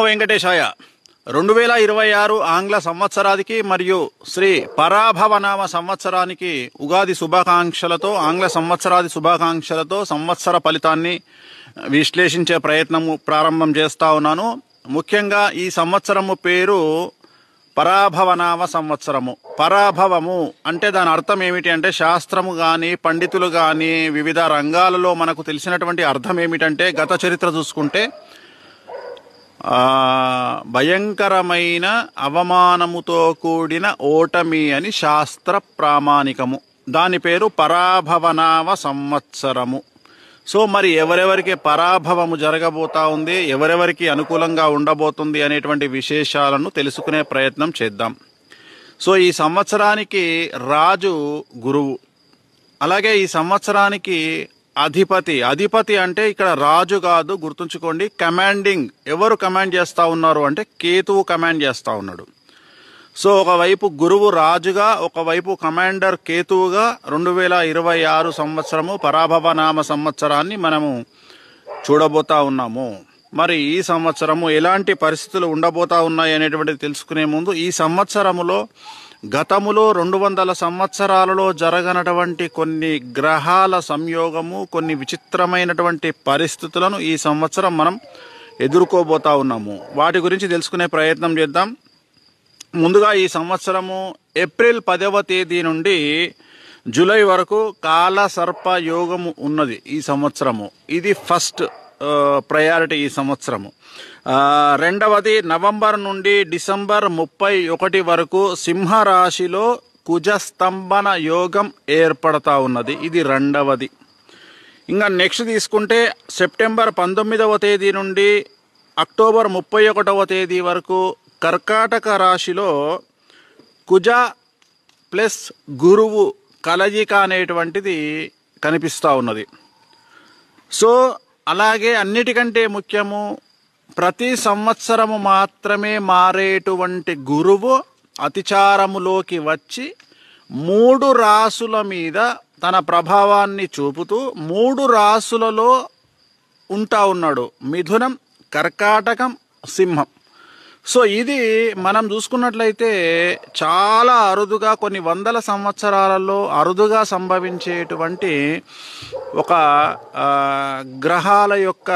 వెంకటేశాయ 2026 ఆంగ్ల సంవత్సరానికి మరియు శ్రీ పరాభవనామ సంవత్సరానికి ఉగాది శుభాకాంక్షలతో ఆంగ్ల సంవత్సరాది శుభాకాంక్షలతో సంవత్సర ఫలితాన్ని విశ్లేషించే ప్రయత్నము ప్రారంభం చేస్తా ఉన్నాను. ముఖ్యంగా ఈ సంవత్సరము పేరు పరాభవనామ సంవత్సరము. పరాభవము అంటే దాని అర్థం ఏమిటి అంటే శాస్త్రము కానీ పండితులు కానీ వివిధ రంగాలలో మనకు తెలిసినటువంటి అర్థం ఏమిటంటే గత చరిత్ర చూసుకుంటే భయంకరమైన అవమానముతో కూడిన ఓటమి అని శాస్త్ర ప్రామాణికము. దాని పేరు పరాభవనామ సంవత్సరము. సో మరి ఎవరెవరికి పరాభవము జరగబోతా ఉంది, ఎవరెవరికి అనుకూలంగా ఉండబోతుంది అనేటువంటి విశేషాలను తెలుసుకునే ప్రయత్నం చేద్దాం. సో ఈ సంవత్సరానికి రాజు గురువు, అలాగే ఈ సంవత్సరానికి అధిపతి అంటే ఇక్కడ రాజు కాదు, గుర్తుంచుకోండి. కమాండింగ్ ఎవరు కమాండ్ చేస్తూ ఉన్నారు అంటే కేతువు కమాండ్ చేస్తూ ఉన్నాడు. సో ఒకవైపు గురువు రాజుగా, ఒకవైపు కమాండర్ కేతువుగా 2026 సంవత్సరము పరాభవనామ సంవత్సరాన్ని మనము చూడబోతా ఉన్నాము. మరి ఈ సంవత్సరము ఎలాంటి పరిస్థితులు ఉండబోతా ఉన్నాయి అనేటువంటిది తెలుసుకునే ముందు ఈ సంవత్సరములో గతములో 200 సంవత్సరాలలో జరగనటువంటి కొన్ని గ్రహాల సంయోగము, కొన్ని విచిత్రమైనటువంటి పరిస్థితులను ఈ సంవత్సరం మనం ఎదుర్కోబోతా ఉన్నాము. వాటి గురించి తెలుసుకునే ప్రయత్నం చేద్దాం. ముందుగా ఈ సంవత్సరము ఏప్రిల్ 10వ తేదీ నుండి జూలై వరకు కాల సర్ప యోగము ఉన్నది. ఈ సంవత్సరము ఇది ఫస్ట్ ప్రయారిటీ ఈ సంవత్సరము. రెండవది నవంబర్ నుండి డిసెంబర్ 31 వరకు సింహరాశిలో కుజస్తంభన యోగం ఏర్పడతా ఉన్నది. ఇది రెండవది. ఇంకా నెక్స్ట్ తీసుకుంటే సెప్టెంబర్ 19వ తేదీ నుండి అక్టోబర్ 31వ తేదీ వరకు కర్కాటక రాశిలో కుజ ప్లస్ గురువు కలయిక అనేటువంటిది కనిపిస్తూ ఉన్నది. సో అలాగే అన్నిటికంటే ముఖ్యము, ప్రతి సంవత్సరము మాత్రమే మారేటువంటి గురువు అతిచారములోకి వచ్చి 3 రాసుల మీద తన ప్రభావాన్ని చూపుతూ 3 రాసులలో ఉంటా ఉన్నాడు: మిథునం, కర్కాటకం, సింహం. సో ఇది మనం చూసుకున్నట్లయితే చాలా అరుదుగా, కొన్ని వందల సంవత్సరాలలో అరుదుగా సంభవించేటువంటి ఒక గ్రహాల యొక్క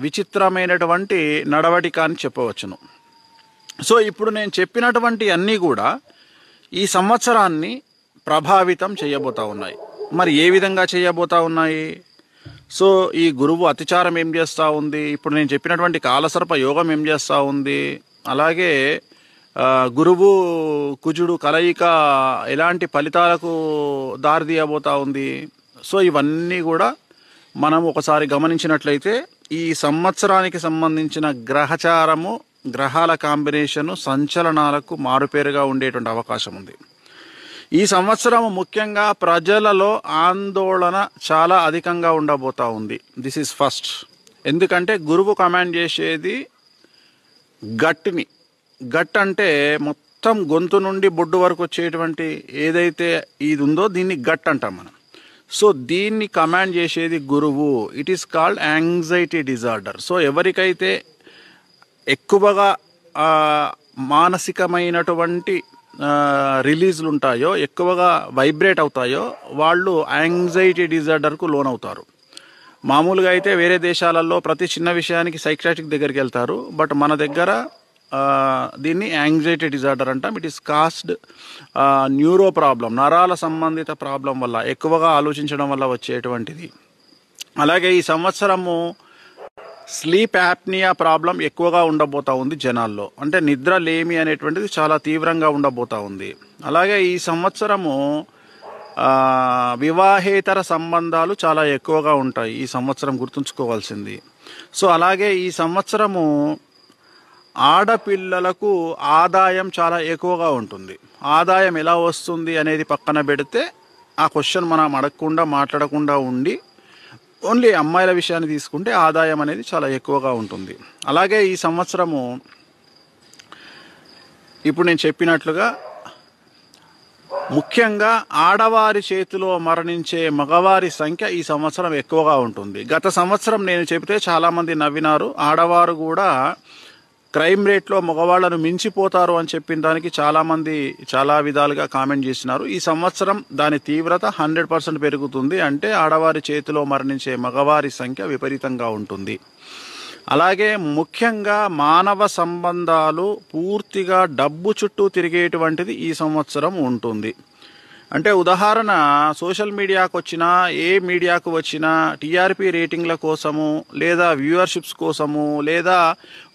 విచిత్రమైనటువంటి నడవడిక అని చెప్పవచ్చును. సో ఇప్పుడు నేను చెప్పినటువంటి అన్నీ కూడా ఈ సంవత్సరాన్ని ప్రభావితం చేయబోతా ఉన్నాయి. మరి ఏ విధంగా చేయబోతా ఉన్నాయి? సో ఈ గురువు అతిచారం ఏం చేస్తూ ఉంది, ఇప్పుడు నేను చెప్పినటువంటి కాలసర్ప యోగం ఏం చేస్తూ ఉంది, అలాగే గురువు కుజుడు కలయిక ఎలాంటి ఫలితాలకు దారితీయబోతా ఉంది. సో ఇవన్నీ కూడా మనం ఒకసారి గమనించినట్లయితే ఈ సంవత్సరానికి సంబంధించిన గ్రహచారము, గ్రహాల కాంబినేషను సంచలనాలకు మారుపేరుగా ఉండేటువంటి అవకాశం ఉంది. ఈ సంవత్సరం ముఖ్యంగా ప్రజలలో ఆందోళన చాలా అధికంగా ఉండబోతా ఉంది. This is first. ఎందుకంటే గురువు కమాండ్ చేసేది గట్ని. గట్ అంటే మొత్తం గొంతు నుండి బొడ్డు వరకు వచ్చేటువంటి ఏదైతే ఇది ఉందో దీన్ని గట్ అంటాం మనం. సో దీన్ని కమాండ్ చేసేది గురువు. It is called anxiety disorder. So ఎవరికైతే ఎక్కువగా మానసికమైనటువంటి రిలీజ్లు ఉంటాయో, ఎక్కువగా వైబ్రేట్ అవుతాయో, వాళ్ళు యాంగ్జైటీ డిజార్డర్కు లోనవుతారు. మామూలుగా అయితే వేరే దేశాలలో ప్రతి చిన్న విషయానికి సైకియాట్రిక్ దగ్గరికి వెళ్తారు. బట్ మన దగ్గర దీన్ని యాంగ్జైటీ డిజార్డర్ అంటాం. It is caused neuro problem, నరాల సంబంధిత ప్రాబ్లం వల్ల, ఎక్కువగా ఆలోచించడం వల్ల వచ్చేటువంటిది. అలాగే ఈ సంవత్సరము స్లీప్ యాప్నియా ప్రాబ్లం ఎక్కువగా ఉండబోతా ఉంది జనాల్లో. అంటే నిద్ర లేమి అనేటువంటిది చాలా తీవ్రంగా ఉండబోతా ఉంది. అలాగే ఈ సంవత్సరము వివాహేతర సంబంధాలు చాలా ఎక్కువగా ఉంటాయి ఈ సంవత్సరం, గుర్తుంచుకోవాల్సింది. సో అలాగే ఈ సంవత్సరము ఆడపిల్లలకు ఆదాయం చాలా ఎక్కువగా ఉంటుంది. ఆదాయం ఎలా వస్తుంది అనేది పక్కన పెడితే ఆ క్వశ్చన్ మనం అడగకుండా మాట్లాడకుండా ఉండి ఓన్లీ అమ్మాయిల విషయాన్ని తీసుకుంటే ఆదాయం అనేది చాలా ఎక్కువగా ఉంటుంది. అలాగే ఈ సంవత్సరము ఇప్పుడు నేను చెప్పినట్లుగా ముఖ్యంగా ఆడవారి చేతిలో మరణించే మగవారి సంఖ్య ఈ సంవత్సరం ఎక్కువగా ఉంటుంది. గత సంవత్సరం నేను చెబితే చాలామంది నవ్వినారు. ఆడవారు కూడా క్రైమ్ రేట్లో మగవాళ్లను మించిపోతారు అని చెప్పిన దానికి చాలామంది చాలా విధాలుగా కామెంట్ చేసినారు. ఈ సంవత్సరం దాని తీవ్రత 100% పెరుగుతుంది. అంటే ఆడవారి చేతిలో మరణించే మగవారి సంఖ్య విపరీతంగా ఉంటుంది. అలాగే ముఖ్యంగా మానవ సంబంధాలు పూర్తిగా డబ్బు చుట్టూ తిరిగేటువంటిది ఈ సంవత్సరం ఉంటుంది. అంటే ఉదాహరణ, సోషల్ మీడియాకు వచ్చినా, ఏ మీడియాకు వచ్చినా టీఆర్పీ రేటింగ్ల కోసము, లేదా వ్యూవర్షిప్స్ కోసము, లేదా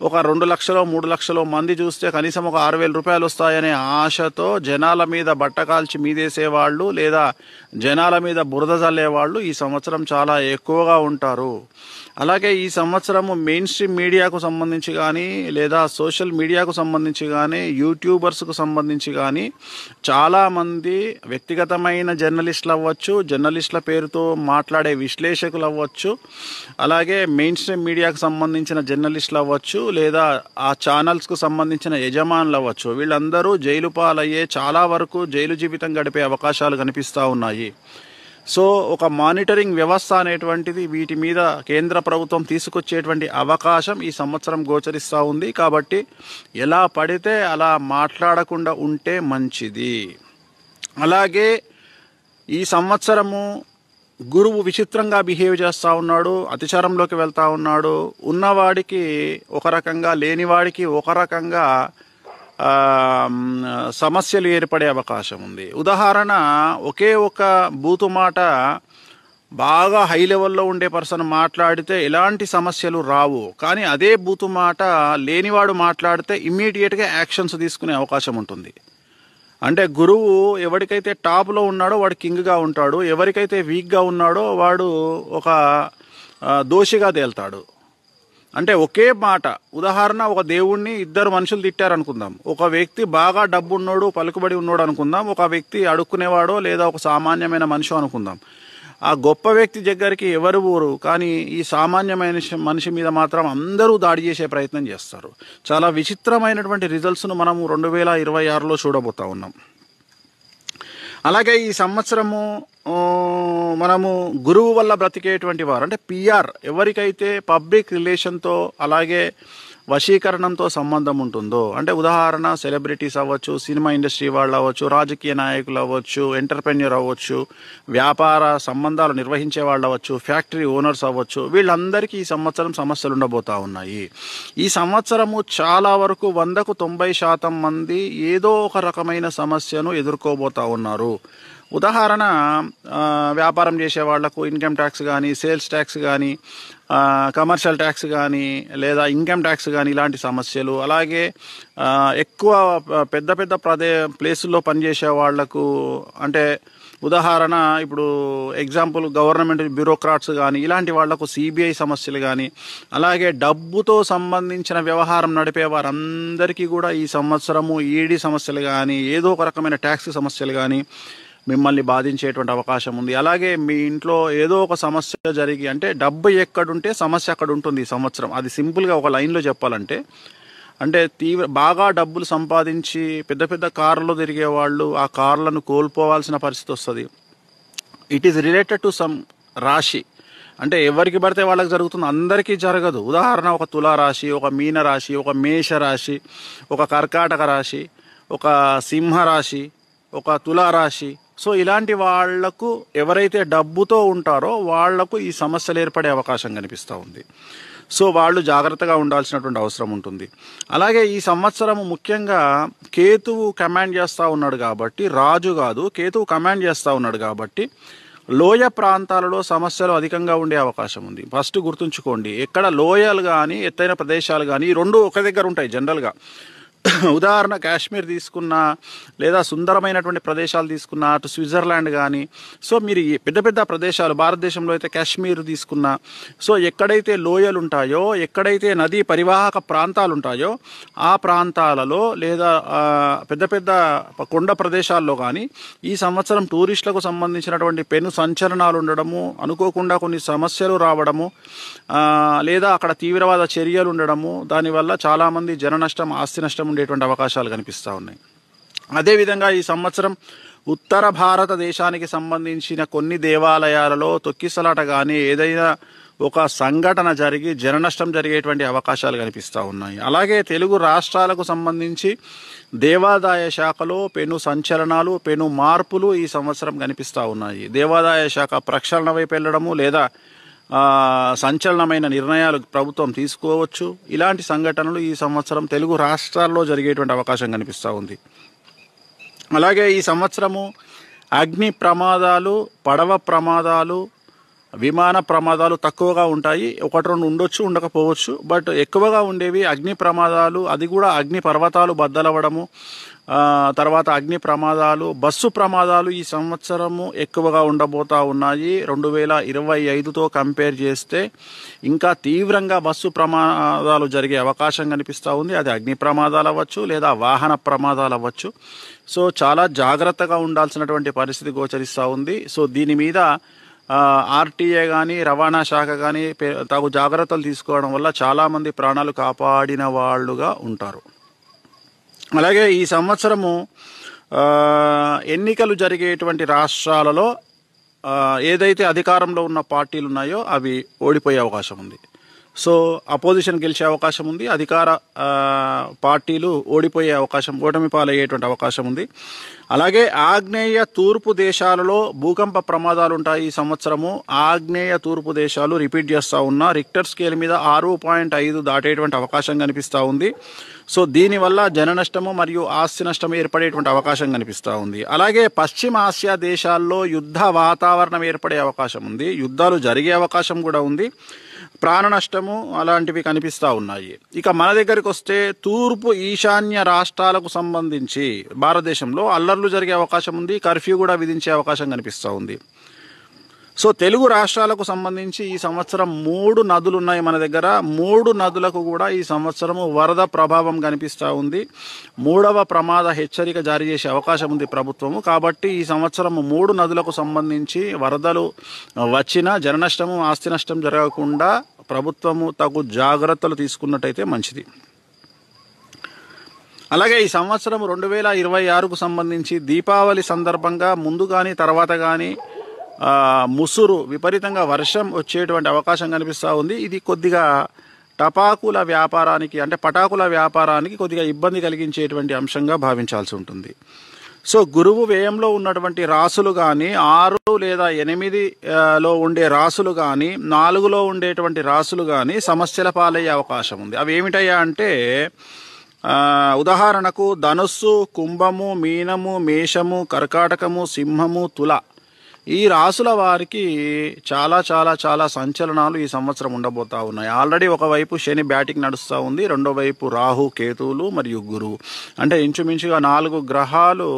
ఒక 2 లక్షలో 3 లక్షలో మంది చూస్తే కనీసం ఒక 6,000 రూపాయలు వస్తాయనే ఆశతో జనాల మీద బట్టకాల్చి మీదేసేవాళ్ళు, లేదా జనాల మీద బురద జల్లేవాళ్ళు ఈ సంవత్సరం చాలా ఎక్కువగా ఉంటారు. అలాగే ఈ సంవత్సరము మెయిన్ స్ట్రీమ్ మీడియాకు సంబంధించి కానీ, లేదా సోషల్ మీడియాకు సంబంధించి కానీ, యూట్యూబర్స్కు సంబంధించి కానీ చాలామంది వ్యక్తిగతమైన జర్నలిస్టులు అవ్వచ్చు, జర్నలిస్టుల పేరుతో మాట్లాడే విశ్లేషకులు అవ్వచ్చు, అలాగే మెయిన్ స్ట్రీమ్ మీడియాకు సంబంధించిన జర్నలిస్టులు అవ్వచ్చు, లేదా ఆ ఛానల్స్కు సంబంధించిన యజమానులు అవ్వచ్చు, వీళ్ళందరూ జైలు పాలయ్యే, చాలా వరకు జైలు జీవితం గడిపే అవకాశాలు కనిపిస్తూ ఉన్నాయి. సో ఒక మానిటరింగ్ వ్యవస్థ అనేటువంటిది వీటి మీద కేంద్ర ప్రభుత్వం తీసుకొచ్చేటువంటి అవకాశం ఈ సంవత్సరం గోచరిస్తూ ఉంది. కాబట్టి ఎలా పడితే అలా మాట్లాడకుండా ఉంటే మంచిది. అలాగే ఈ సంవత్సరము గురువు విచిత్రంగా బిహేవ్ చేస్తూ ఉన్నాడు, అతిచారంలోకి వెళ్తూ ఉన్నాడు. ఉన్నవాడికి ఒక రకంగా, లేనివాడికి ఒక రకంగా సమస్యలు ఏర్పడే అవకాశం ఉంది. ఉదాహరణ, ఒకే ఒక బూతు మాట బాగా హై లెవెల్లో ఉండే పర్సన్ మాట్లాడితే ఎలాంటి సమస్యలు రావు. కానీ అదే బూతు మాట లేనివాడు మాట్లాడితే ఇమ్మీడియట్గా యాక్షన్స్ తీసుకునే అవకాశం ఉంటుంది. అంటే గురువు ఎవరికైతే టాప్లో ఉన్నాడో వాడు కింగ్గా ఉంటాడు, ఎవరికైతే వీక్గా ఉన్నాడో వాడు ఒక దోషిగా తేల్తాడు. అంటే ఒకే మాట, ఉదాహరణ, ఒక దేవుణ్ణి 2 మనుషులు తిట్టారనుకుందాం. ఒక వ్యక్తి బాగా డబ్బు ఉన్నోడు, పలుకుబడి ఉన్నోడు అనుకుందాం, ఒక వ్యక్తి అడుక్కునేవాడో లేదా ఒక సామాన్యమైన మనిషి అనుకుందాం. ఆ గొప్ప వ్యక్తి దగ్గరికి ఎవరు ఊరు, కానీ ఈ సామాన్యమైన మనిషి మీద మాత్రం అందరూ దాడి చేసే ప్రయత్నం చేస్తారు. చాలా విచిత్రమైనటువంటి రిజల్ట్స్ను మనము 2026లో చూడబోతా ఉన్నాం. అలాగే ఈ సంవత్సరము మనము గురువు వల్ల బ్రతికేటువంటి వారు, అంటే పిఆర్, ఎవరికైతే పబ్లిక్ రిలేషన్తో అలాగే వశీకరణంతో సంబంధం ఉంటుందో, అంటే ఉదాహరణ సెలబ్రిటీస్ అవ్వచ్చు, సినిమా ఇండస్ట్రీ వాళ్ళు అవ్వచ్చు, రాజకీయ నాయకులు అవ్వచ్చు, ఎంటర్ప్రెన్యూర్ అవ్వచ్చు, వ్యాపార సంబంధాలు నిర్వహించే వాళ్ళు అవ్వచ్చు, ఫ్యాక్టరీ ఓనర్స్ అవ్వచ్చు, వీళ్ళందరికీ ఈ సంవత్సరం సమస్యలు ఉండబోతా ఉన్నాయి. ఈ సంవత్సరము చాలా వరకు 100కు 90% మంది ఏదో ఒక రకమైన సమస్యను ఎదుర్కోబోతా ఉన్నారు. ఉదాహరణ, వ్యాపారం చేసే వాళ్లకు ఇన్కమ్ ట్యాక్స్ కానీ, సేల్స్ ట్యాక్స్ కానీ, కమర్షియల్ ట్యాక్స్ కానీ, లేదా ఇన్కమ్ ట్యాక్స్ కానీ, ఇలాంటి సమస్యలు. అలాగే ఎక్కువ పెద్ద పెద్ద ప్లేసుల్లో పనిచేసే వాళ్లకు, అంటే ఉదాహరణ ఇప్పుడు ఎగ్జాంపుల్ గవర్నమెంట్ బ్యూరోక్రాట్స్ కానీ, ఇలాంటి వాళ్లకు సిబిఐ సమస్యలు కానీ, అలాగే డబ్బుతో సంబంధించిన వ్యవహారం నడిపే వారందరికీ కూడా ఈ సంవత్సరము ఈడీ సమస్యలు కానీ, ఏదో ఒక రకమైన ట్యాక్స్ సమస్యలు కానీ మిమ్మల్ని బాధించేటువంటి అవకాశం ఉంది. అలాగే మీ ఇంట్లో ఏదో ఒక సమస్య జరిగి, అంటే డబ్బు ఎక్కడుంటే సమస్య అక్కడ ఉంటుంది ఈ సంవత్సరం. అది సింపుల్గా ఒక లైన్లో చెప్పాలంటే, అంటే బాగా డబ్బులు సంపాదించి పెద్ద పెద్ద కార్లలో తిరిగే వాళ్ళు ఆ కార్లను కోల్పోవాల్సిన పరిస్థితి వస్తుంది. It is related to some రాశి. అంటే ఎవరికి పడితే వాళ్ళకి జరుగుతుంది, అందరికీ జరగదు. ఉదాహరణ, ఒక తులారాశి, ఒక మీన రాశి, ఒక మేష రాశి, ఒక కర్కాటక రాశి, ఒక సింహరాశి, ఒక తులారాశి. సో ఇలాంటి వాళ్లకు ఎవరైతే డబ్బుతో ఉంటారో వాళ్లకు ఈ సమస్యలు ఏర్పడే అవకాశం కనిపిస్తూ ఉంది. సో వాళ్ళు జాగ్రత్తగా ఉండాల్సినటువంటి అవసరం ఉంటుంది. అలాగే ఈ సంవత్సరం ముఖ్యంగా కేతువు కమాండ్ చేస్తూ ఉన్నాడు కాబట్టి, రాజు కాదు, కేతువు కమాండ్ చేస్తూ ఉన్నాడు కాబట్టి లోయ ప్రాంతాలలో సమస్యలు అధికంగా ఉండే అవకాశం ఉంది. ఫస్ట్ గుర్తుంచుకోండి, ఎక్కడ లోయలు కానీ ఎత్తైన ప్రదేశాలు కానీ ఈ రెండు ఒక దగ్గర ఉంటాయి జనరల్గా. ఉదాహరణ కాశ్మీర్ తీసుకున్నా, లేదా సుందరమైనటువంటి ప్రదేశాలు తీసుకున్నా, అటు స్విట్జర్లాండ్ కానీ, సో మీరు పెద్ద పెద్ద ప్రదేశాలు భారతదేశంలో అయితే కాశ్మీర్ తీసుకున్నా, సో ఎక్కడైతే లోయలు ఉంటాయో, ఎక్కడైతే నదీ పరివాహక ప్రాంతాలు ఉంటాయో ఆ ప్రాంతాలలో, లేదా పెద్ద పెద్ద కొండ ప్రదేశాల్లో కానీ ఈ సంవత్సరం టూరిస్టులకు సంబంధించినటువంటి పెను సంచలనాలు ఉండడము, అనుకోకుండా కొన్ని సమస్యలు రావడము, లేదా అక్కడ తీవ్రవాద చర్యలు ఉండడము, దానివల్ల చాలామంది జన నష్టం, ఆస్తి నష్టం ఉండేటువంటి అవకాశాలు కనిపిస్తూ ఉన్నాయి. అదేవిధంగా ఈ సంవత్సరం ఉత్తర భారతదేశానికి సంబంధించిన కొన్ని దేవాలయాలలో తొక్కిసలాట కానీ, ఏదైనా ఒక సంఘటన జరిగి జననష్టం జరిగేటువంటి అవకాశాలు కనిపిస్తూ ఉన్నాయి. అలాగే తెలుగు రాష్ట్రాలకు సంబంధించి దేవాదాయ శాఖలో పెను సంచలనాలు, పెను మార్పులు ఈ సంవత్సరం కనిపిస్తూ ఉన్నాయి. దేవాదాయ శాఖ ప్రక్షాళన వైపు వెళ్ళడము లేదా సంచలనమైన నిర్ణయాలు ప్రభుత్వం తీసుకోవచ్చు. ఇలాంటి సంఘటనలు ఈ సంవత్సరం తెలుగు రాష్ట్రాల్లో జరిగేటువంటి అవకాశం కనిపిస్తూ ఉంది. అలాగే ఈ సంవత్సరము అగ్ని ప్రమాదాలు, పడవ ప్రమాదాలు, విమాన ప్రమాదాలు తక్కువగా ఉంటాయి. 1-2 ఉండొచ్చు, ఉండకపోవచ్చు. బట్ ఎక్కువగా ఉండేవి అగ్ని ప్రమాదాలు. అది కూడా అగ్ని పర్వతాలు బద్దలవ్వడము, తర్వాత అగ్ని ప్రమాదాలు, బస్సు ప్రమాదాలు ఈ సంవత్సరము ఎక్కువగా ఉండబోతా ఉన్నాయి. 2025తో కంపేర్ చేస్తే ఇంకా తీవ్రంగా బస్సు ప్రమాదాలు జరిగే అవకాశం కనిపిస్తూ ఉంది. అది అగ్ని ప్రమాదాలు అవ్వచ్చు లేదా వాహన ప్రమాదాలు అవ్వచ్చు. సో చాలా జాగ్రత్తగా ఉండాల్సినటువంటి పరిస్థితి గోచరిస్తూ ఉంది. సో దీని మీద ఆర్టీఏ కానీ రవాణా శాఖ కానీ తగు జాగ్రత్తలు తీసుకోవడం వల్ల చాలామంది ప్రాణాలు కాపాడిన వాళ్ళుగా ఉంటారు. అలాగే ఈ సంవత్సరము ఎన్నికలు జరిగేటువంటి రాష్ట్రాలలో ఏదైతే అధికారంలో ఉన్న పార్టీలు ఉన్నాయో అవి ఓడిపోయే అవకాశం ఉంది. సో అపోజిషన్ గెలిచే అవకాశం ఉంది, అధికార పార్టీలు ఓడిపోయే అవకాశం, ఓటమి పాలయ్యేటువంటి అవకాశం ఉంది. అలాగే ఆగ్నేయ తూర్పు దేశాలలో భూకంప ప్రమాదాలు ఉంటాయి ఈ సంవత్సరము. ఆగ్నేయ తూర్పు దేశాలు రిపీట్ చేస్తూ ఉన్నా రిక్టర్ స్కేల్ మీద 6.5 దాటేటువంటి అవకాశం కనిపిస్తూ ఉంది. సో దీనివల్ల జన నష్టము మరియు ఆస్తి నష్టం ఏర్పడేటువంటి అవకాశం కనిపిస్తూ ఉంది. అలాగే పశ్చిమ ఆసియా దేశాల్లో యుద్ధ వాతావరణం ఏర్పడే అవకాశం ఉంది, యుద్ధాలు జరిగే అవకాశం కూడా ఉంది, ప్రాణ నష్టము అలాంటివి కనిపిస్తూ ఉన్నాయి. ఇక మన దగ్గరికి వస్తే తూర్పు ఈశాన్య రాష్ట్రాలకు సంబంధించి భారతదేశంలో అల్లర్లు జరిగే అవకాశం ఉంది, కర్ఫ్యూ కూడా విధించే అవకాశం కనిపిస్తూ ఉంది. సో తెలుగు రాష్ట్రాలకు సంబంధించి ఈ సంవత్సరం 3 నదులు ఉన్నాయి మన దగ్గర. 3 నదులకు కూడా ఈ సంవత్సరము వరద ప్రభావం కనిపిస్తూ ఉంది. 3వ ప్రమాద హెచ్చరిక జారీ చేసే అవకాశం ఉంది ప్రభుత్వము. కాబట్టి ఈ సంవత్సరం 3 నదులకు సంబంధించి వరదలు వచ్చిన జన నష్టము, ఆస్తి నష్టం జరగకుండా ప్రభుత్వము తగు జాగ్రత్తలు తీసుకున్నట్టయితే మంచిది. అలాగే ఈ సంవత్సరం 2026కు సంబంధించి దీపావళి సందర్భంగా ముందు కానీ తర్వాత కానీ ముసురు విపరీతంగా వర్షం వచ్చేటువంటి అవకాశం కనిపిస్తూ ఉంది. ఇది కొద్దిగా టపాకుల వ్యాపారానికి అంటే పటాకుల వ్యాపారానికి కొద్దిగా ఇబ్బంది కలిగించేటువంటి అంశంగా భావించాల్సి ఉంటుంది. సో గురువు వ్యయంలో ఉన్నటువంటి రాసులు కానీ 6 లేదా 8లో ఉండే రాసులు కానీ 4లో ఉండేటువంటి రాసులు కానీ సమస్యల పాలయ్యే అవకాశం ఉంది. అవి ఏమిటయ్యా అంటే ఉదాహరణకు ధనుస్సు, కుంభము, మీనము, మేషము, కర్కాటకము, సింహము, తుల ఈ రాసుల వారికి చాలా చాలా చాలా సంచలనాలు ఈ సంవత్సరం ఉండబోతా ఉన్నాయి. ఆల్రెడీ ఒకవైపు శని బ్యాటింగ్ నడుస్తూ ఉంది, రెండో వైపు రాహు, కేతువులు మరియు గురువు. అంటే ఇంచుమించుగా 4 గ్రహాలు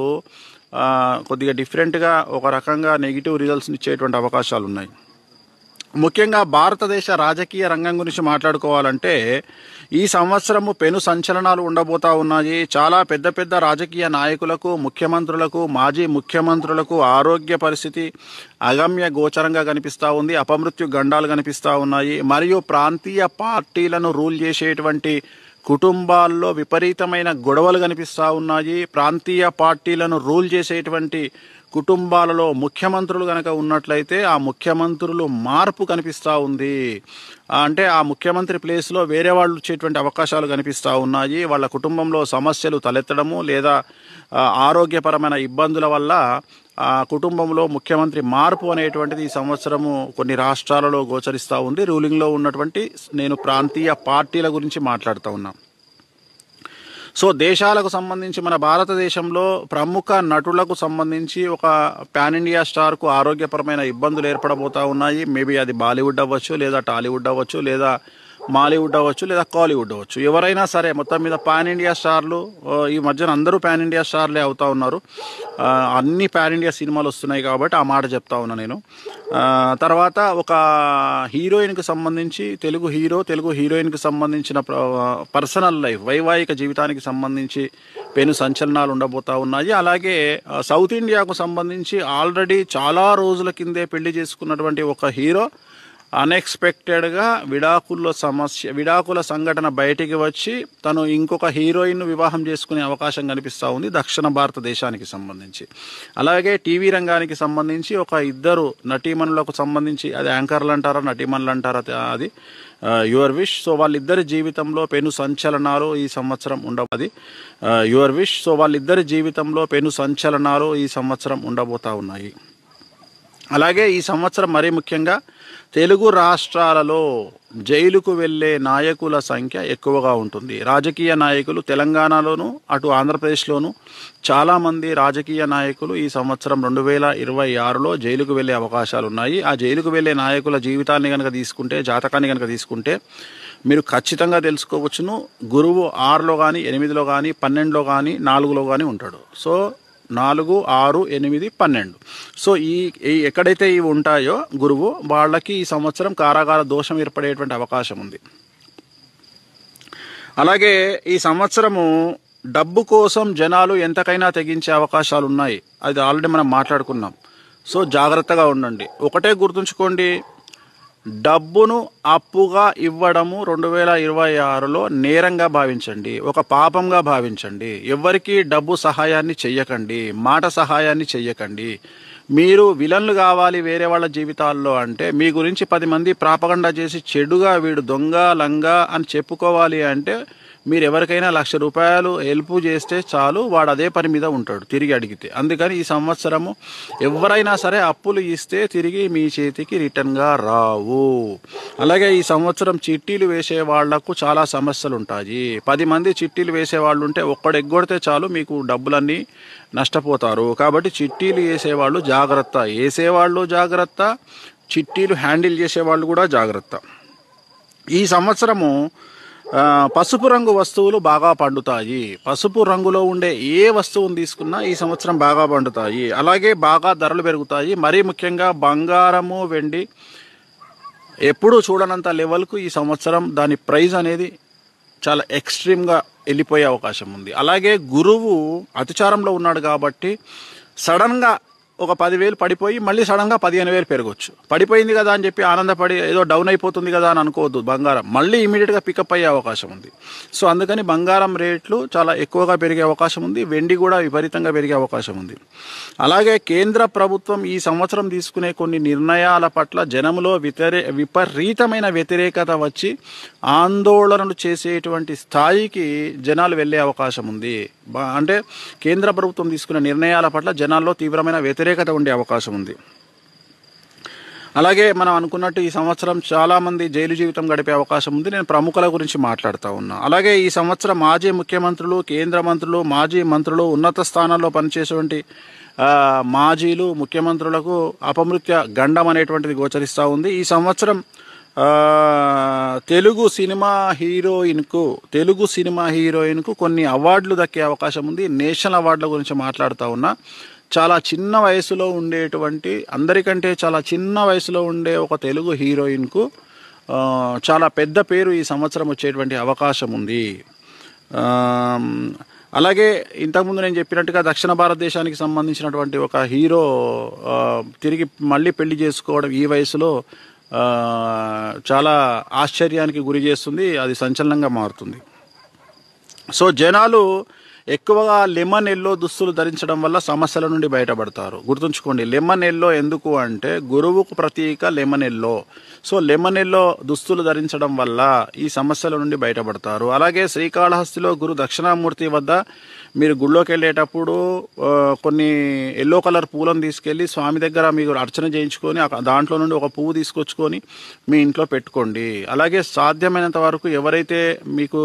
కొద్దిగా డిఫరెంట్గా ఒక రకంగా నెగిటివ్ రిజల్ట్స్ని ఇచ్చేటువంటి అవకాశాలు ఉన్నాయి. ముఖ్యంగా భారతదేశ రాజకీయ రంగం గురించి మాట్లాడుకోవాలంటే ఈ సంవత్సరము పెను సంచలనాలు ఉండబోతా ఉన్నాయి. చాలా పెద్ద పెద్ద రాజకీయ నాయకులకు, ముఖ్యమంత్రులకు, మాజీ ముఖ్యమంత్రులకు ఆరోగ్య పరిస్థితి అగమ్య గోచరంగా కనిపిస్తూ ఉంది. అపమృత్యు గండాలు కనిపిస్తూ ఉన్నాయి. మరియు ప్రాంతీయ పార్టీలను రూల్ చేసేటువంటి కుటుంబాల్లో విపరీతమైన గొడవలు కనిపిస్తూ ఉన్నాయి. ప్రాంతీయ పార్టీలను రూల్ చేసేటువంటి కుటుంబాలలో ముఖ్యమంత్రులు కనుక ఉన్నట్లయితే ఆ ముఖ్యమంత్రులు మార్పు కనిపిస్తూ ఉంది. అంటే ఆ ముఖ్యమంత్రి ప్లేస్లో వేరే వాళ్ళు వచ్చేటువంటి అవకాశాలు కనిపిస్తూ ఉన్నాయి. వాళ్ళ కుటుంబంలో సమస్యలు తలెత్తడము లేదా ఆరోగ్యపరమైన ఇబ్బందుల వల్ల ఆ కుటుంబంలో ముఖ్యమంత్రి మార్పు అనేటువంటిది ఈ సంవత్సరము కొన్ని రాష్ట్రాలలో గోచరిస్తూ ఉంది. రూలింగ్లో ఉన్నటువంటి నేను ప్రాంతీయ పార్టీల గురించి మాట్లాడుతూ ఉన్నా. సో దేశాలకు సంబంధించి మన భారతదేశంలో ప్రముఖ నటులకు సంబంధించి ఒక పాన్ ఇండియా స్టార్కు ఆరోగ్యపరమైన ఇబ్బందులు ఏర్పడబోతూ ఉన్నాయి. మేబీ అది బాలీవుడ్ అవ్వచ్చు, లేదా టాలీవుడ్ అవ్వచ్చు, లేదా మాలీవుడ్ అవ్వచ్చు, లేదా కాలీవుడ్ అవ్వచ్చు. ఎవరైనా సరే మొత్తం మీద పాన్ ఇండియా స్టార్లు ఈ మధ్యన అందరూ పాన్ ఇండియా స్టార్లే అవుతా ఉన్నారు. అన్ని పాన్ ఇండియా సినిమాలు వస్తున్నాయి కాబట్టి ఆ మాట చెప్తా ఉన్నా నేను. తర్వాత ఒక హీరోయిన్కి సంబంధించి తెలుగు హీరోయిన్కి సంబంధించిన పర్సనల్ లైఫ్, వైవాహిక జీవితానికి సంబంధించి పెను సంచలనాలు ఉండబోతా ఉన్నాయి. అలాగే సౌత్ ఇండియాకు సంబంధించి ఆల్రెడీ చాలా రోజుల కిందే పెళ్లి చేసుకున్నటువంటి ఒక హీరో అన్ఎక్స్పెక్టెడ్గా విడాకుల సంఘటన బయటికి వచ్చి తను ఇంకొక హీరోయిన్ను వివాహం చేసుకునే అవకాశం కనిపిస్తూ ఉంది దక్షిణ భారతదేశానికి సంబంధించి. అలాగే టీవీ రంగానికి సంబంధించి ఒక ఇద్దరు నటీమణులకు సంబంధించి, అది యాంకర్లు అంటారా నటీమణులు అంటారా అది యువర్ విష్. సో వాళ్ళిద్దరి జీవితంలో పెను సంచలనాలు ఈ సంవత్సరం యువర్ విష్. సో వాళ్ళిద్దరి జీవితంలో పెను సంచలనాలు ఈ సంవత్సరం ఉండబోతా ఉన్నాయి. అలాగే ఈ సంవత్సరం మరీ ముఖ్యంగా తెలుగు రాష్ట్రాలలో జైలుకు వెళ్ళే నాయకుల సంఖ్య ఎక్కువగా ఉంటుంది. రాజకీయ నాయకులు తెలంగాణలోను అటు ఆంధ్రప్రదేశ్లోను చాలామంది రాజకీయ నాయకులు ఈ సంవత్సరం 2026లో జైలుకు వెళ్ళే అవకాశాలు ఉన్నాయి. ఆ జైలుకు వెళ్ళే నాయకుల జీవితాన్ని కనుక తీసుకుంటే, జాతకాన్ని కనుక తీసుకుంటే మీరు ఖచ్చితంగా తెలుసుకోవచ్చును. గురువు 6లో కానీ 8లో కానీ 12లో కానీ 4లో కానీ ఉంటాడు. సో 4, 6, 8, 12. సో ఈ ఎక్కడైతే ఇవి ఉంటాయో గురువు వాళ్ళకి ఈ సంవత్సరం కారాగార దోషం ఏర్పడేటువంటి అవకాశం ఉంది. అలాగే ఈ సంవత్సరము డబ్బు కోసం జనాలు ఎంతకైనా తెగించే అవకాశాలు ఉన్నాయి. అది ఆల్రెడీ మనం మాట్లాడుకున్నాం. సో జాగ్రత్తగా ఉండండి. ఒకటే గుర్తుంచుకోండి, డబ్బును అప్పుగా ఇవ్వడము 2026లో నేరంగా భావించండి, ఒక పాపంగా భావించండి. ఎవరికి డబ్బు సహాయాన్ని చెయ్యకండి, మాట సహాయాన్ని చెయ్యకండి. మీరు విలన్లు కావాలి వేరే వాళ్ళ జీవితాల్లో అంటే, మీ గురించి 10 మంది ప్రాపగండా చేసి చెడుగా వీడు దొంగ లంగా అని చెప్పుకోవాలి అంటే, మీరు ఎవరికైనా ₹1,00,000 హెల్ప్ చేస్తే చాలు, వాడు అదే పని మీద ఉంటాడు తిరిగి అడిగితే. అందుకని ఈ సంవత్సరము ఎవరైనా సరే అప్పులు ఇస్తే తిరిగి మీ చేతికి రిటర్న్గా రావు. అలాగే ఈ సంవత్సరం చిట్టీలు వేసే వాళ్లకు చాలా సమస్యలు ఉంటాయి. 10 మంది చిట్టీలు వేసేవాళ్ళు ఉంటే ఒక్కడు ఎగ్గొడితే చాలు మీకు డబ్బులన్నీ నష్టపోతారు. కాబట్టి చిట్టీలు వేసేవాళ్ళు జాగ్రత్త, వేసేవాళ్ళు జాగ్రత్త, చిట్టీలు హ్యాండిల్ చేసేవాళ్ళు కూడా జాగ్రత్త. ఈ సంవత్సరము పసుపు రంగు వస్తువులు బాగా పండుతాయి. పసుపు రంగులో ఉండే ఏ వస్తువును తీసుకున్నా ఈ సంవత్సరం బాగా పండుతాయి. అలాగే బాగా ధరలు పెరుగుతాయి. మరీ ముఖ్యంగా బంగారము, వెండి ఎప్పుడూ చూడనంత లెవెల్కు ఈ సంవత్సరం దాని ప్రైస్ అనేది చాలా ఎక్స్ట్రీమ్గా వెళ్ళిపోయే అవకాశం ఉంది. అలాగే గురువు అతిచారంలో ఉన్నాడు కాబట్టి సడన్గా ఒక 10,000 పడిపోయి మళ్ళీ సడన్గా 15,000 పెరగవచ్చు. పడిపోయింది కదా అని చెప్పి ఆనందపడి ఏదో డౌన్ అయిపోతుంది కదా అని అనుకోవద్దు. బంగారం మళ్ళీ ఇమీడియట్గా పికప్ అయ్యే అవకాశం ఉంది. సో అందుకని బంగారం రేట్లు చాలా ఎక్కువగా పెరిగే అవకాశం ఉంది. వెండి కూడా విపరీతంగా పెరిగే అవకాశం ఉంది. అలాగే కేంద్ర ప్రభుత్వం ఈ సంవత్సరం తీసుకునే కొన్ని నిర్ణయాల పట్ల జనంలో విపరీతమైన వ్యతిరేకత వచ్చి ఆందోళనలు చేసేటువంటి స్థాయికి జనాలు వెళ్ళే అవకాశం ఉంది. అంటే కేంద్ర ప్రభుత్వం తీసుకునే నిర్ణయాల పట్ల జనాల్లో తీవ్రమైన వ్యతిరేకత ఉండే అవకాశం ఉంది. అలాగే మనం అనుకున్నట్టు ఈ సంవత్సరం చాలామంది జైలు జీవితం గడిపే అవకాశం ఉంది. నేను ప్రముఖుల గురించి మాట్లాడుతూ ఉన్నా. అలాగే ఈ సంవత్సరం మాజీ ముఖ్యమంత్రులు, కేంద్ర మంత్రులు, మాజీ మంత్రులు, ఉన్నత స్థానాల్లో పనిచేసేటువంటి మాజీలు, ముఖ్యమంత్రులకు అపమృత్య గండం అనేటువంటిది గోచరిస్తూ ఉంది. ఈ సంవత్సరం తెలుగు సినిమా హీరోయిన్కు కొన్ని అవార్డులు దక్కే అవకాశం ఉంది. నేషనల్ అవార్డుల గురించి మాట్లాడుతూ ఉన్నా. చాలా చిన్న వయసులో ఉండేటువంటి, అందరికంటే చాలా చిన్న వయసులో ఉండే ఒక తెలుగు హీరోయిన్కు చాలా పెద్ద పేరు ఈ సంవత్సరం వచ్చేటువంటి అవకాశం ఉంది. అలాగే ఇంతకుముందు నేను చెప్పినట్టుగా దక్షిణ భారతదేశానికి సంబంధించినటువంటి ఒక హీరో తిరిగి మళ్ళీ పెళ్లి చేసుకోవడం ఈ వయసులో చాలా ఆశ్చర్యానికి గురి చేస్తుంది. అది సంచలనంగా మారుతుంది. సో జనాలు ఎక్కువగా లెమన్ ఎల్లో దుస్తులు ధరించడం వల్ల సమస్యల నుండి బయటపడతారు. గుర్తుంచుకోండి, లెమన్ ఎల్లో ఎందుకు అంటే గురువుకు ప్రతీక lemon yellow. So lemon yellow దుస్తులు ధరించడం వల్ల ఈ సమస్యల నుండి బయటపడతారు. అలాగే శ్రీకాళహస్తిలో గురు దక్షిణామూర్తి వద్ద మీరు గుళ్ళోకి వెళ్ళేటప్పుడు కొన్ని ఎల్లో కలర్ పూలను తీసుకెళ్ళి స్వామి దగ్గర మీరు అర్చన చేయించుకొని దాంట్లో నుండి ఒక పువ్వు తీసుకొచ్చుకొని మీ ఇంట్లో పెట్టుకోండి. అలాగే సాధ్యమైనంత వరకు ఎవరైతే మీకు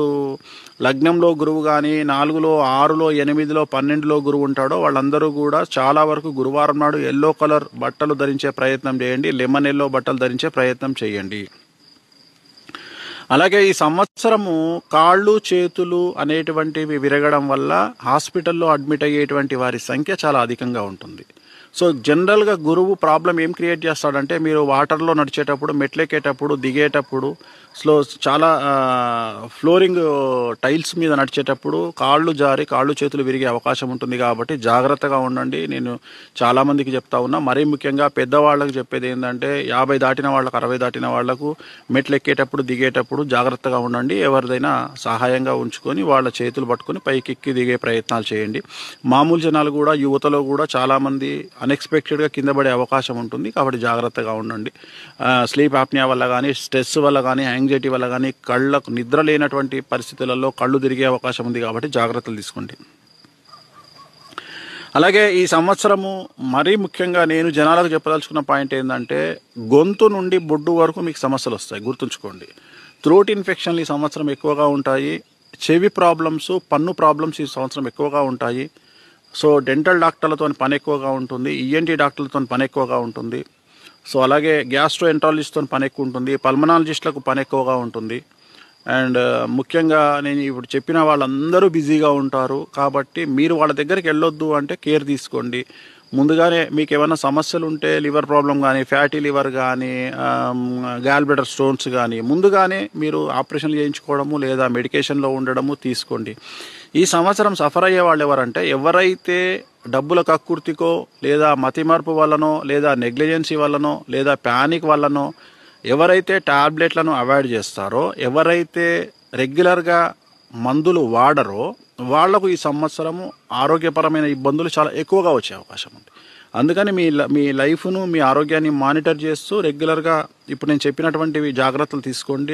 లగ్నంలో గురువు కానీ 4లో 6లో 8లో 12లో గురువు ఉంటాడో వాళ్ళందరూ కూడా చాలా వరకు గురువారం నాడు ఎల్లో కలర్ బట్టలు ధరించే ప్రయత్నం చేయండి. లెమన్ ఎల్లో బట్టలు ధరించే ప్రయత్నం చేయండి. అలాగే ఈ సంవత్సరము కాళ్ళు చేతులు అనేటువంటివి విరగడం వల్ల హాస్పిటల్లో అడ్మిట్ అయ్యేటువంటి వారి సంఖ్య చాలా అధికంగా ఉంటుంది. సో జనరల్గా గురువు ప్రాబ్లం ఏం క్రియేట్ చేస్తాడంటే మీరు వాటర్లో నడిచేటప్పుడు, మెట్లెక్కేటప్పుడు, దిగేటప్పుడు చాలా ఫ్లోరింగ్ టైల్స్ మీద నడిచేటప్పుడు కాళ్ళు జారి కాళ్ళు చేతులు విరిగే అవకాశం ఉంటుంది కాబట్టి జాగ్రత్తగా ఉండండి. నేను చాలామందికి చెప్తా ఉన్నా. మరీ ముఖ్యంగా పెద్దవాళ్ళకి చెప్పేది ఏంటంటే 50 దాటిన వాళ్ళకు 60 దాటిన వాళ్లకు మెట్లు ఎక్కేటప్పుడు దిగేటప్పుడు జాగ్రత్తగా ఉండండి. ఎవరిదైనా సహాయంగా ఉంచుకొని వాళ్ళ చేతులు పట్టుకొని పైకి ఎక్కి దిగే ప్రయత్నాలు చేయండి. మామూలు జనాలు కూడా యువతలో కూడా చాలామంది అన్ఎక్స్పెక్టెడ్గా కింద పడే అవకాశం ఉంటుంది కాబట్టి జాగ్రత్తగా ఉండండి. స్లీప్ ఆప్నియా వల్ల కానీ, స్ట్రెస్ వల్ల కానీ, యాంగ్జైటీ వల్ల కానీ, కళ్ళకు నిద్ర లేనటువంటి పరిస్థితులలో కళ్ళు తిరిగే అవకాశం ఉంది కాబట్టి జాగ్రత్తలు తీసుకోండి. అలాగే ఈ సంవత్సరము మరీ ముఖ్యంగా నేను జనాలకు చెప్పదలుచుకున్న పాయింట్ ఏంటంటే, గొంతు నుండి బొడ్డు వరకు మీకు సమస్యలు వస్తాయి, గుర్తుంచుకోండి. థ్రోట్ ఇన్ఫెక్షన్లు ఈ సంవత్సరం ఎక్కువగా ఉంటాయి. చెవి ప్రాబ్లమ్స్, పన్ను ప్రాబ్లమ్స్ ఈ సంవత్సరం ఎక్కువగా ఉంటాయి. సో డెంటల్ డాక్టర్లతో పని ఎక్కువగా ఉంటుంది, ఈఎన్టీ డాక్టర్లతో పని ఎక్కువగా ఉంటుంది. సో అలాగే గ్యాస్ట్రో ఎంట్రాలజిస్ట్తో పని ఎక్కువ ఉంటుంది, పల్మనాలజిస్టులకు పని ఎక్కువగా ఉంటుంది. అండ్ ముఖ్యంగా నేను ఇప్పుడు చెప్పిన వాళ్ళందరూ బిజీగా ఉంటారు కాబట్టి మీరు వాళ్ళ దగ్గరికి వెళ్ళొద్దు అంటే కేర్ తీసుకోండి. ముందుగానే మీకు ఏమైనా సమస్యలు ఉంటే, లివర్ ప్రాబ్లం కానీ, ఫ్యాటీ లివర్ కానీ, గాల్ బ్లాడర్ స్టోన్స్ కానీ, ముందుగానే మీరు ఆపరేషన్లు చేయించుకోవడము లేదా మెడికేషన్లో ఉండడము తీసుకోండి. ఈ సంవత్సరం సఫర్ అయ్యే వాళ్ళు ఎవరంటే, ఎవరైతే డబ్బుల కక్కుర్తికో లేదా మతిమరుపు వల్లనో లేదా నెగ్లిజెన్సీ వల్లనో లేదా ప్యానిక్ వల్లనో ఎవరైతే టాబ్లెట్లను అవాయిడ్ చేస్తారో, ఎవరైతే రెగ్యులర్గా మందులు వాడరో వాళ్లకు ఈ సంవత్సరము ఆరోగ్యపరమైన ఇబ్బందులు చాలా ఎక్కువగా వచ్చే అవకాశం ఉంది. అందుకని మీ లైఫ్ను, మీ ఆరోగ్యాన్ని మానిటర్ చేస్తూ రెగ్యులర్గా ఇప్పుడు నేను చెప్పినటువంటివి జాగ్రత్తలు తీసుకోండి.